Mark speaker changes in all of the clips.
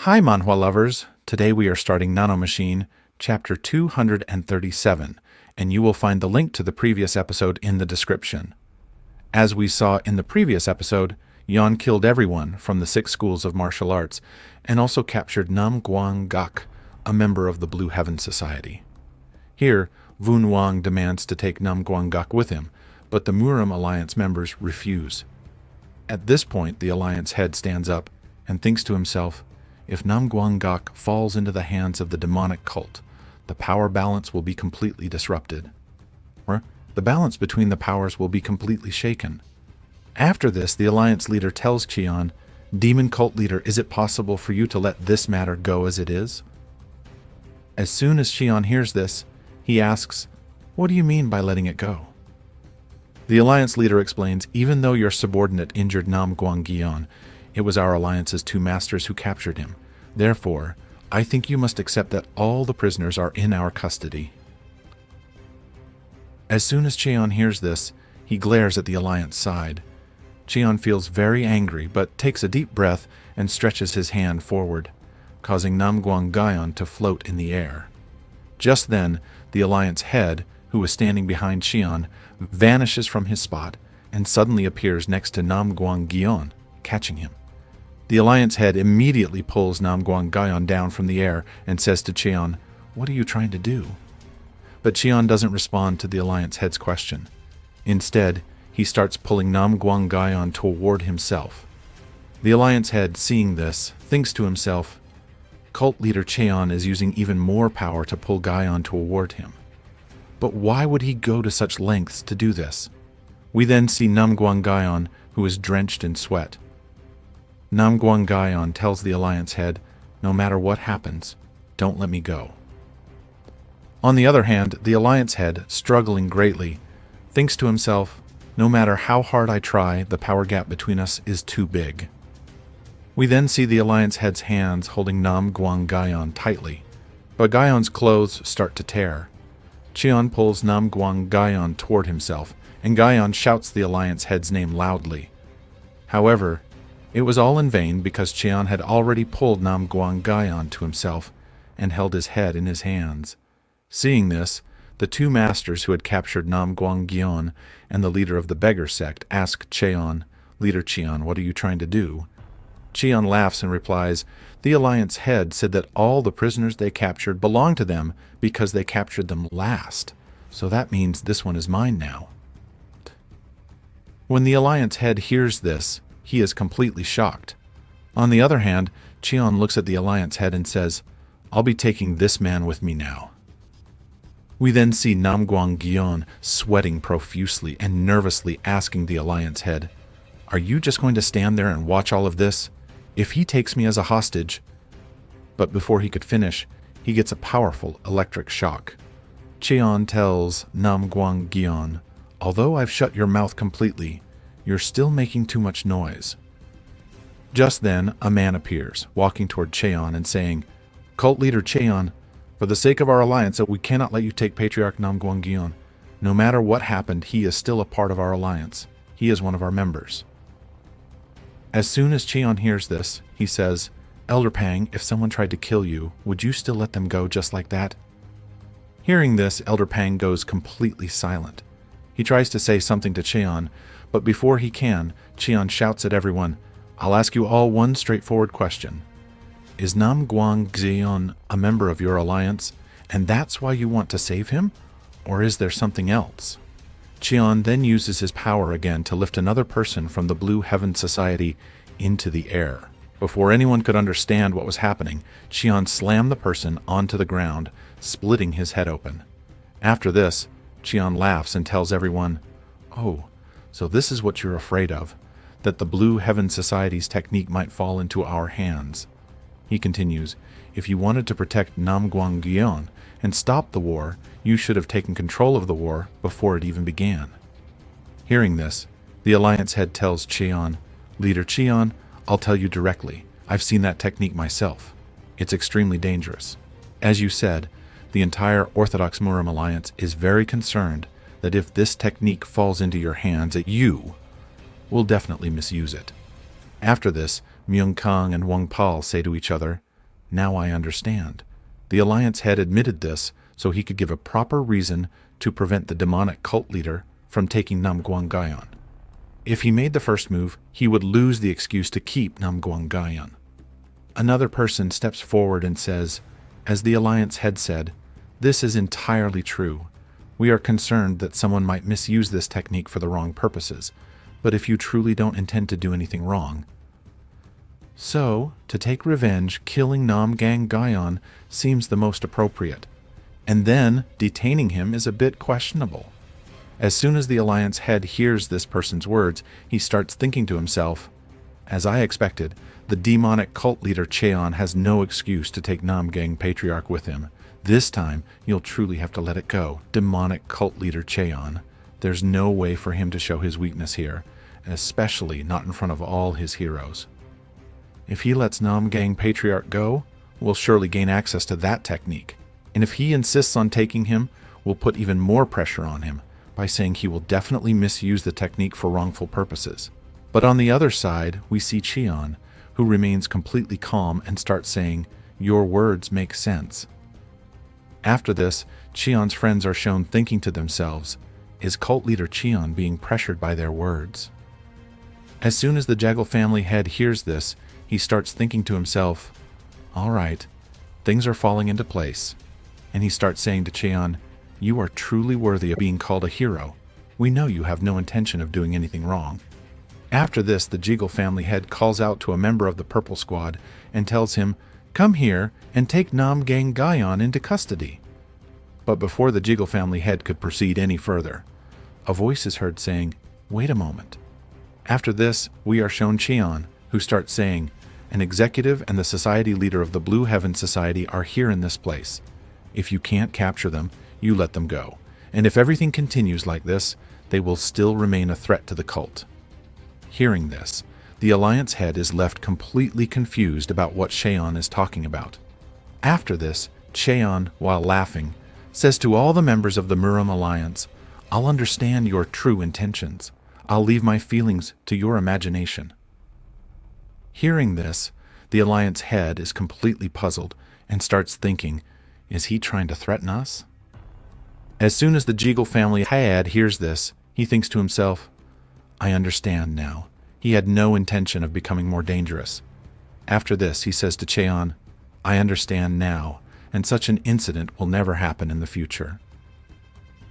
Speaker 1: Hi Manhua lovers! Today we are starting Nano Machine, chapter 237, and you will find the link to the previous episode in the description. As we saw in the previous episode, Yan killed everyone from the 6 schools of martial arts, and also captured 𝗰𝗵𝗽𝗁𝗃, a member of the Blue Heaven Society. Here, 𝗰𝗵𝗽𝗁𝗃 demands to take 𝗰𝗵𝗽𝗃 with him, but the 𝗰𝗵 Alliance members refuse. At this point, the Alliance head stands up and thinks to himself, if 𝗰𝗵𝗽𝗃 falls into the hands of the demonic cult, the power balance will be completely disrupted. Or the balance between the powers will be completely shaken. After this, the Alliance leader tells 𝗰𝗄n, Demon cult leader, is it possible for you to let this matter go as it is? As soon as 𝗰𝗄n hears this, he asks, what do you mean by letting it go? The Alliance leader explains, even though your subordinate injured 𝗰𝗵𝗽𝗁𝗃, it was our Alliance's 2 masters who captured him. Therefore, I think you must accept that all the prisoners are in our custody. As soon as 𝗰𝗄n hears this, he glares at the Alliance side. 𝗰𝗄n feels very angry, but takes a deep breath and stretches his hand forward, causing 𝗰𝗵𝗽𝗁𝗃 to float in the air. Just then, the Alliance head, who was standing behind 𝗰𝗄n, vanishes from his spot and suddenly appears next to 𝗰𝗵𝗽𝗁𝗃, catching him. The Alliance head immediately pulls 𝗰𝗵𝗽𝗁𝗃 down from the air and says to 𝗰𝗄n, what are you trying to do? But 𝗰𝗄n doesn't respond to the Alliance head's question. Instead, he starts pulling 𝗰𝗵𝗽𝗁𝗃 toward himself. The Alliance head, seeing this, thinks to himself, cult leader 𝗰𝗄n is using even more power to pull 𝗰𝗄n toward him. But why would he go to such lengths to do this? We then see 𝗰𝗵𝗽𝗁𝗃, who is drenched in sweat. 𝗰𝗵𝗽𝗁𝗃 tells the Alliance head, no matter what happens, don't let me go. On the other hand, the Alliance head, struggling greatly, thinks to himself, no matter how hard I try, the power gap between us is too big. We then see the Alliance head's hands holding 𝗰𝗵𝗽𝗁𝗃 tightly, but 𝗰𝗄n's clothes start to tear. 𝗰𝗄n pulls 𝗰𝗵𝗽𝗁𝗃 toward himself, and 𝗰𝗄n shouts the Alliance head's name loudly. However, it was all in vain because 𝗰𝗄n had already pulled 𝗰𝗵𝗽𝗁𝗃 to himself and held his head in his hands. Seeing this, the 2 masters who had captured 𝗰𝗵𝗽𝗁𝗃 and the leader of the beggar sect ask 𝗰𝗄n, Leader 𝗰𝗄n, what are you trying to do? 𝗰𝗄n laughs and replies, the Alliance head said that all the prisoners they captured belong to them because they captured them last, so that means this one is mine now. When the Alliance head hears this, he is completely shocked. On the other hand, 𝗰𝗄n looks at the Alliance head and says, I'll be taking this man with me now. We then see 𝗰𝗵𝗽𝗁𝗃 sweating profusely and nervously asking the Alliance head, are you just going to stand there and watch all of this? If he takes me as a hostage... But before he could finish, he gets a powerful electric shock. 𝗰𝗄n tells 𝗰𝗵𝗽𝗁𝗃, although I've shut your mouth completely, you're still making too much noise. Just then, a man appears, walking toward 𝗰𝗄n and saying, cult leader 𝗰𝗄n, for the sake of our alliance, we cannot let you take Patriarch 𝗰𝗵𝗽𝗁𝗃. No matter what happened, he is still a part of our alliance. He is one of our members. As soon as 𝗰𝗄n hears this, he says, Elder Pang, if someone tried to kill you, would you still let them go just like that? Hearing this, Elder Pang goes completely silent. He tries to say something to 𝗰𝗄n, but before he can, 𝗰𝗄n shouts at everyone, I'll ask you all one straightforward question. Is 𝗰𝗵𝗽𝗁𝗃 a member of your alliance, and that's why you want to save him? Or is there something else? 𝗰𝗄n then uses his power again to lift another person from the Blue Heaven Society into the air. Before anyone could understand what was happening, 𝗰𝗄n slammed the person onto the ground, splitting his head open. After this, 𝗰𝗄n laughs and tells everyone, oh, so this is what you're afraid of, that the Blue Heaven Society's technique might fall into our hands. He continues, if you wanted to protect 𝗰𝗵𝗽𝗁𝗃 and stop the war, you should have taken control of the war before it even began. Hearing this, the Alliance head tells 𝗰𝗄n, Leader 𝗰𝗄n, I'll tell you directly, I've seen that technique myself. It's extremely dangerous. As you said, the entire Orthodox 𝗰𝗵 Alliance is very concerned that if this technique falls into your hands, you will definitely misuse it. After this, Myung Kang and Wang Pal say to each other, Now I understand. The Alliance head admitted this so he could give a proper reason to prevent the demonic cult leader from taking 𝗰𝗵𝗽𝗁. If he made the first move, he would lose the excuse to keep 𝗰𝗵𝗽𝗁. Another person steps forward and says, as the Alliance head said, "This is entirely true. We are concerned that someone might misuse this technique for the wrong purposes, but if you truly don't intend to do anything wrong." So, to take revenge, killing 𝗰𝗵𝗽𝗁 seems the most appropriate, and then detaining him is a bit questionable. As soon as the Alliance head hears this person's words, he starts thinking to himself, as I expected, the demonic cult leader 𝗰𝗄 has no excuse to take 𝗰𝗵𝗽𝗁 with him. This time, you'll truly have to let it go, demonic cult leader 𝗰𝗄. There's no way for him to show his weakness here, especially not in front of all his heroes. If he lets 𝗰𝗵𝗽𝗁 go, we'll surely gain access to that technique. And if he insists on taking him, we'll put even more pressure on him by saying he will definitely misuse the technique for wrongful purposes. But on the other side, we see 𝗰𝗄, who remains completely calm and starts saying, "Your words make sense." After this, 𝗰𝗄's friends are shown thinking to themselves, is cult leader 𝗰𝗄 being pressured by their words? As soon as the Jekyll family head hears this, he starts thinking to himself, all right, things are falling into place. And he starts saying to 𝗰𝗄, "You are truly worthy of being called a hero. We know you have no intention of doing anything wrong." After this, the Jekyll family head calls out to a member of the Purple Squad and tells him, "Come here and take 𝗰𝗵𝗽𝗁 into custody." But before the Jekyll family head could proceed any further, a voice is heard saying, "Wait a moment." After this, we are shown 𝗰𝗄, who starts saying, "An executive and the society leader of the Blue Heaven Society are here in this place. If you can't capture them, you let them go. And if everything continues like this, they will still remain a threat to the cult." Hearing this, the Alliance head is left completely confused about what 𝗰𝗄 is talking about. After this, 𝗰𝗄, while laughing, says to all the members of the 𝗰𝗵𝗽𝗁 Alliance, "I'll understand your true intentions. I'll leave my feelings to your imagination." Hearing this, the Alliance head is completely puzzled and starts thinking, is he trying to threaten us? As soon as the Jekyll family head hears this, he thinks to himself, I understand now. He had no intention of becoming more dangerous. After this, he says to 𝗰𝗄, I understand now, and such an incident will never happen in the future.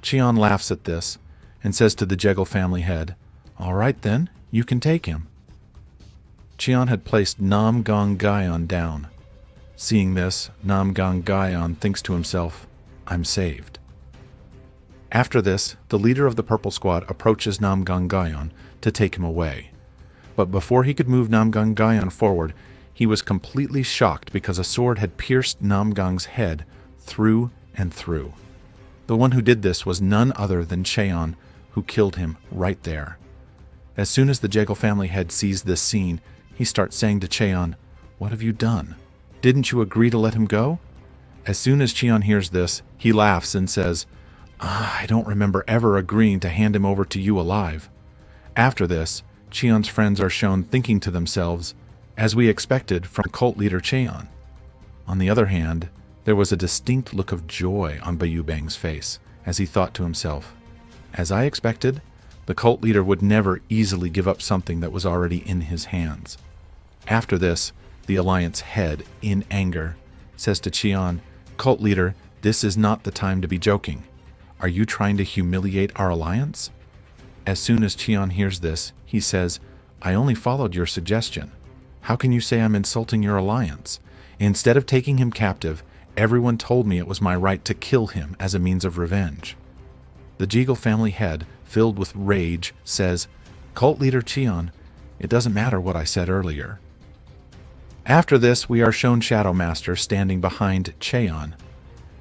Speaker 1: 𝗰𝗄 laughs at this and says to the Jekyll family head, all right then, you can take him. 𝗰𝗄 had placed 𝗰𝗵𝗽𝗁 down. Seeing this, 𝗰𝗵𝗽𝗁 thinks to himself, I'm saved. After this, the leader of the Purple Squad approaches 𝗰𝗵𝗽𝗁 to take him away. But before he could move 𝗰𝗵𝗽𝗁 forward, he was completely shocked because a sword had pierced 𝗰𝗵𝗽's head through and through. The one who did this was none other than 𝗰𝗄, who killed him right there. As soon as the Jekyll family head sees this scene, he starts saying to 𝗰𝗄, what have you done? Didn't you agree to let him go? As soon as 𝗰𝗄 hears this, he laughs and says, I don't remember ever agreeing to hand him over to you alive. After this, 𝗰𝗄's friends are shown thinking to themselves, as we expected from cult leader 𝗰𝗄. On the other hand, there was a distinct look of joy on 𝗰𝗵𝗽's face as he thought to himself, as I expected, the cult leader would never easily give up something that was already in his hands. After this, the Alliance head, in anger, says to 𝗰𝗄, Cult leader, this is not the time to be joking. Are you trying to humiliate our alliance? As soon as 𝗰𝗄 hears this, he says, I only followed your suggestion. How can you say I'm insulting your alliance? Instead of taking him captive, everyone told me it was my right to kill him as a means of revenge. The Jekyll family head, filled with rage, says, Cult leader 𝗰𝗄, it doesn't matter what I said earlier. After this, we are shown Shadow Master standing behind 𝗰𝗄.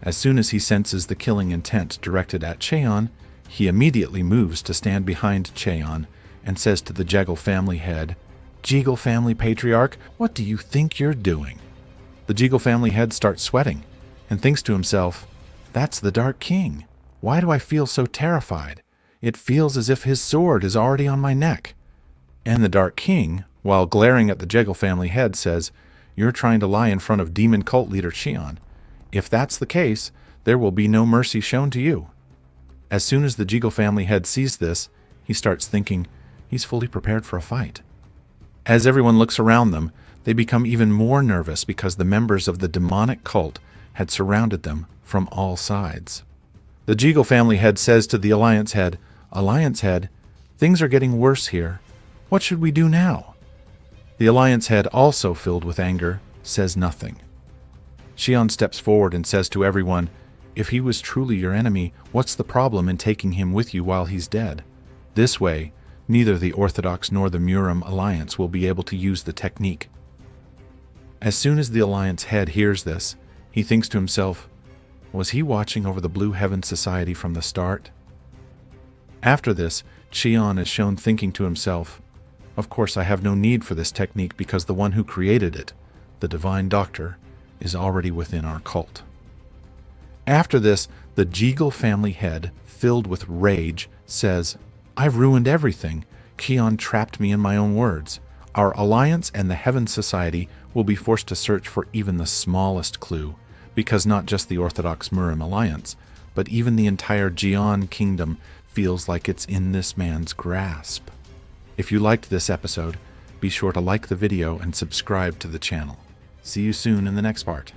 Speaker 1: As soon as he senses the killing intent directed at 𝗰𝗄, he immediately moves to stand behind 𝗰𝗄 and says to the Jekyll family head, Jekyll family patriarch, what do you think you're doing? The Jekyll family head starts sweating and thinks to himself, that's the Dark King. Why do I feel so terrified? It feels as if his sword is already on my neck. And the Dark King, while glaring at the Jekyll family head, says, you're trying to lie in front of demon cult leader 𝗰𝗄. If that's the case, there will be no mercy shown to you. As soon as the Jiggle family head sees this, he starts thinking he's fully prepared for a fight. As everyone looks around them, they become even more nervous because the members of the demonic cult had surrounded them from all sides. The Jiggle family head says to the Alliance head, "Alliance head, things are getting worse here. What should we do now?" The Alliance head, also filled with anger, says nothing. 𝗰𝗄 steps forward and says to everyone, "If he was truly your enemy, what's the problem in taking him with you while he's dead? This way, neither the Orthodox nor the 𝗰𝗵𝗽𝗁 Alliance will be able to use the technique." As soon as the Alliance head hears this, he thinks to himself, was he watching over the Blue Heaven Society from the start? After this, 𝗰𝗄 is shown thinking to himself, "Of course I have no need for this technique because the one who created it, the Divine Doctor, is already within our cult." After this, the Jiggle family head, filled with rage, says, "I've ruined everything. 𝗰𝗄 trapped me in my own words. Our Alliance and the Heaven Society will be forced to search for even the smallest clue, because not just the Orthodox 𝗰𝗵𝗽 Alliance, but even the entire 𝗰𝗄 kingdom feels like it's in this man's grasp." If you liked this episode, be sure to like the video and subscribe to the channel. See you soon in the next part.